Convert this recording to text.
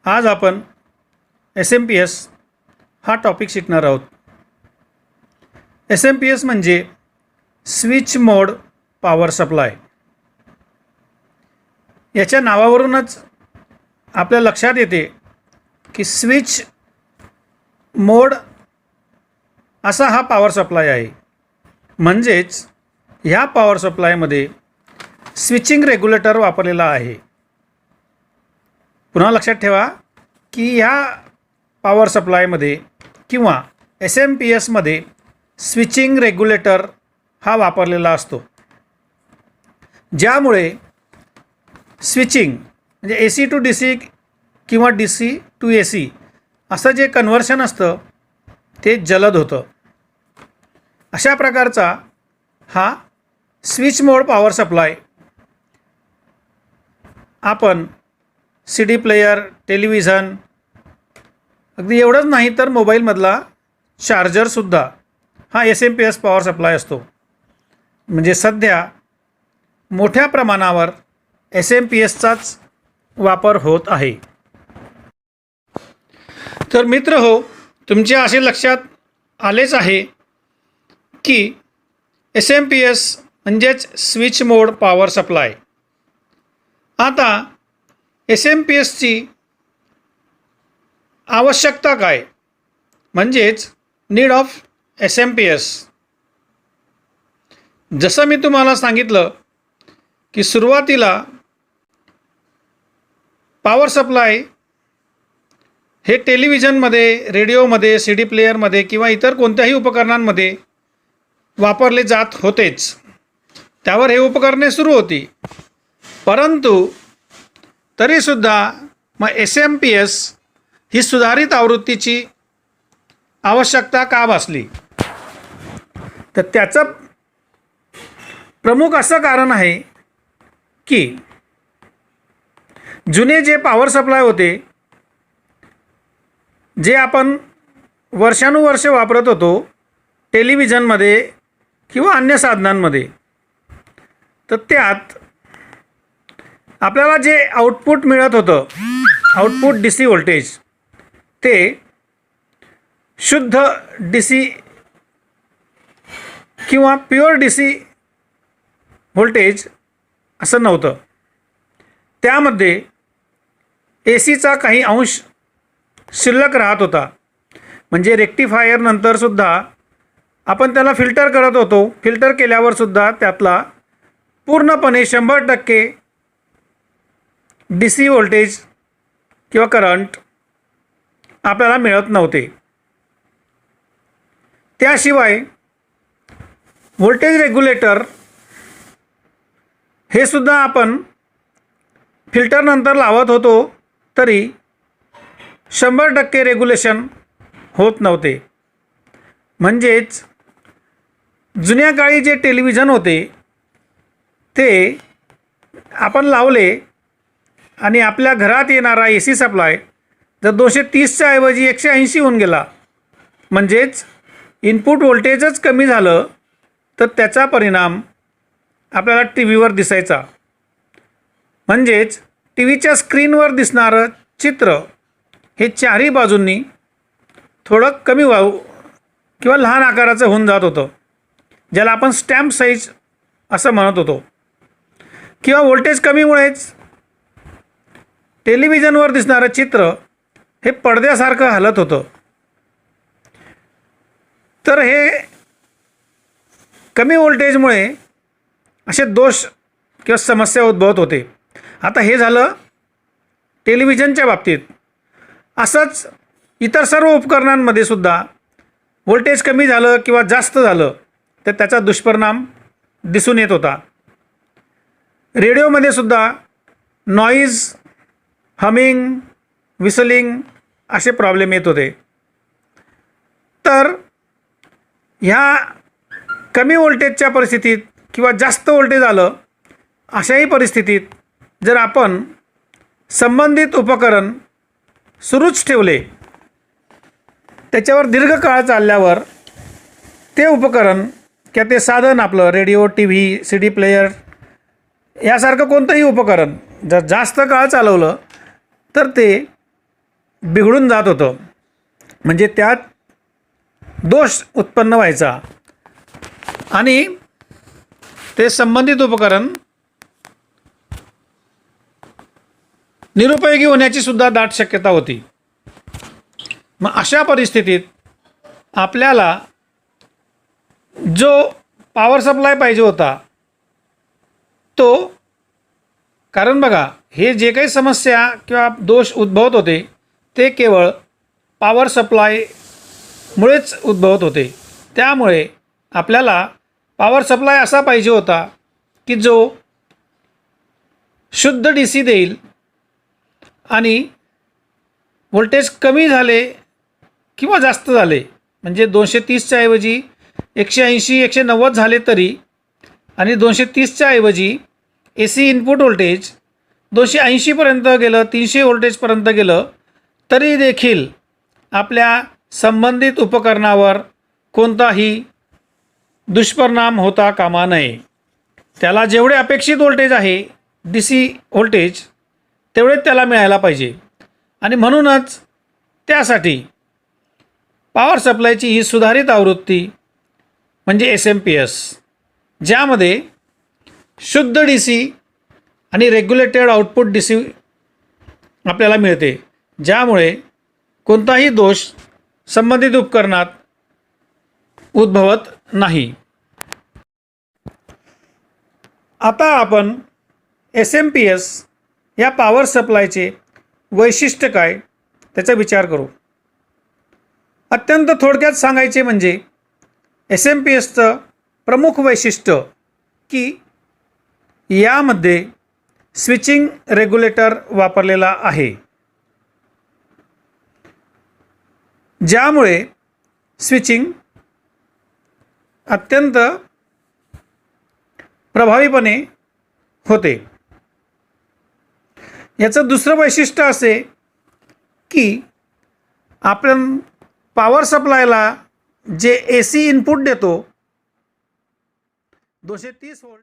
आज आपण SMP हा टॉपिक शिकणार आहोत। SMP म्हणजे स्विच मोड पॉवर सप्लाय। याच्या नावावरूनच आपल्या लक्षात येते की स्विच मोड असा हा पॉवर सप्लाय आहे। म्हणजेच ह्या पॉवर सप्लायमध्ये स्विचिंग रेग्युलेटर वापरलेला आहे। पुन्हा लक्षात ठेवा की ह्या पॉवर सप्लायमध्ये किंवा SMP मध्ये स्विचिंग रेग्युलेटर हा वापरलेला असतो, ज्यामुळे स्विचिंग म्हणजे AC टू DC किंवा DC टू AC असं जे कन्व्हर्शन असतं ते जलद होतं। अशा प्रकारचा हा स्विच मोड पॉवर सप्लाय आपण CD प्लेयर, टेलिव्हिजन, अगदी एवढंच नाही तर मोबाईलमधला चार्जरसुद्धा हा SMP पॉवर सप्लाय असतो। म्हणजे सध्या मोठ्या प्रमाणावर SMPSचाच वापर होत आहे। तर मित्र हो, तुमच्या असे लक्षात आलेच आहे की SMP म्हणजेच स्विच मोड पॉवर सप्लाय। आता SMPSची आवश्यकता काय, म्हणजेच नीड ऑफ SMP। जसं मी तुम्हाला सांगितलं की सुरुवातीला पॉवर सप्लाय हे टेलिव्हिजनमध्ये, रेडिओमध्ये, CD प्लेयरमध्ये किंवा इतर कोणत्याही उपकरणांमध्ये वापरले जात होतेच। त्यावर हे उपकरणे सुरू होती, परंतु तरीसुद्धा मग SMP ही सुधारित आवृत्तीची आवश्यकता का भासली, तर त्याचं प्रमुख असं कारण आहे की जुने जे पॉवर सप्लाय होते, जे आपण वर्षानुवर्ष वापरत होतो टेलिव्हिजनमध्ये किंवा अन्य साधनांमध्ये, तर त्यात आपल्याला जे आउटपुट मिळत होतं, आउटपुट DC व्होल्टेज, ते शुद्ध DC किंवा प्युअर DC व्होल्टेज असं नव्हतं। त्यामध्ये ACचा काही अंश शिल्लक राहत होता। म्हणजे रेक्टिफायर नंतरसुद्धा आपण त्याला फिल्टर करत होतो। फिल्टर केल्यावरसुद्धा त्यातला पूर्णपणे 100% DC व्होल्टेज किंवा करंट आपल्याला मिळत नव्हते। त्याशिवाय व्होल्टेज रेग्युलेटर हे सुद्धा आपण फिल्टर नंतर लावत होतो, तरी 100% रेग्युलेशन होत नव्हते। म्हणजेच जुन्या काळी जे टेलिव्हिजन होते ते आपण लावले आणि आपल्या घरात येणारा AC सप्लाय जर 230च्या ऐवजी 180 होऊन गेला, म्हणजेच इनपुट व्होल्टेजच कमी झालं, तर त्याचा परिणाम आपल्याला TVवर दिसायचा। म्हणजेच TVच्या स्क्रीनवर दिसणारं चित्र हे चारही बाजूंनी थोडं कमी व्हावं किंवा लहान आकाराचं होऊन जात होतं, ज्याला आपण स्टॅम्प साईज असं म्हणत होतो। किंवा व्होल्टेज कमीमुळेच टेलिव्हिजनवर दिसणारं चित्र हे पडद्यासारखं हलत होतं। तर हे कमी व्होल्टेजमुळे असे दोष किंवा समस्या उद्भवत होते। आता हे झालं टेलिव्हिजनच्या बाबतीत। असंच इतर सर्व उपकरणांमध्ये सुद्धा व्होल्टेज कमी झालं किंवा जास्त झालं तर त्याचा दुष्परिणाम दिसून येत होता। रेडिओमध्ये सुद्धा नॉईज, हमिंग, विसलिंग असे प्रॉब्लेम येत होते। तर ह्या कमी व्होल्टेजच्या परिस्थितीत किंवा जास्त व्होल्टेज आलं, अशाही परिस्थितीत जर आपण संबंधित उपकरण सुरूच ठेवले, त्याच्यावर दीर्घ काळ चालल्यावर ते उपकरण किंवा ते साधन आपलं रेडिओ, TV, CD प्लेयर यासारखं कोणतंही उपकरण जर जास्त काळ चालवलं तर ते बिघडून जात होतं, म्हणजे त्यात दोष उत्पन्न व्हायचा आणि ते संबंधित उपकरण निरुपयोगी होण्याची सुद्धा दाट शक्यता होती. मग अशा परिस्थितीत आपल्याला जो पॉवर सप्लाय पाहिजे होता तो, कारण बघा हे जे काही समस्या किंवा दोष उद्भवत होते ते केवळ पॉवर सप्लायमुळेच उद्भवत होते. त्यामुळे आपल्याला पॉवर सप्लाय असा पाहिजे होता की जो शुद्ध डी सी देईल आणि व्होल्टेज कमी झाले किंवा जास्त झाले, म्हणजे 230च्या ऐवजी 180 190 झाले तरी, आणि 230च्या ऐवजी ए सी इनपुट व्होल्टेज 280पर्यंत गेलं, 300 व्होल्टेजपर्यंत गेलं तरी देखील आपल्या संबंधित उपकरणावर कोणताही दुष्परिणाम होता कामा नये. त्याला जेवढे अपेक्षित व्होल्टेज आहे डी सी व्होल्टेज तेवढे त्याला मिळायला पाहिजे. आणि म्हणूनच त्यासाठी पॉवर सप्लायची ही सुधारित आवृत्ती म्हणजे SMPS, ज्यामध्ये शुद्ध डी सी आणि रेग्युलेटेड आउटपुट डी सी आपल्याला मिळते, ज्यामुळे कोणताही दोष संबंधित उपकरणात उद्भवत नाही. आता आपण SMPS या पॉवर सप्लायचे वैशिष्ट्य काय त्याचा विचार करू. अत्यंत थोडक्यात सांगायचे म्हणजे SMPSचं प्रमुख वैशिष्ट्य की यामध्ये स्विचिंग रेग्युलेटर वापरलेला आहे, ज्यामुळे स्विचिंग अत्यंत प्रभावीपणे होते. याचं दुसरं वैशिष्ट्य असे की आपण पॉवर सप्लायला जे AC इनपुट देतो 230 व्होल्ट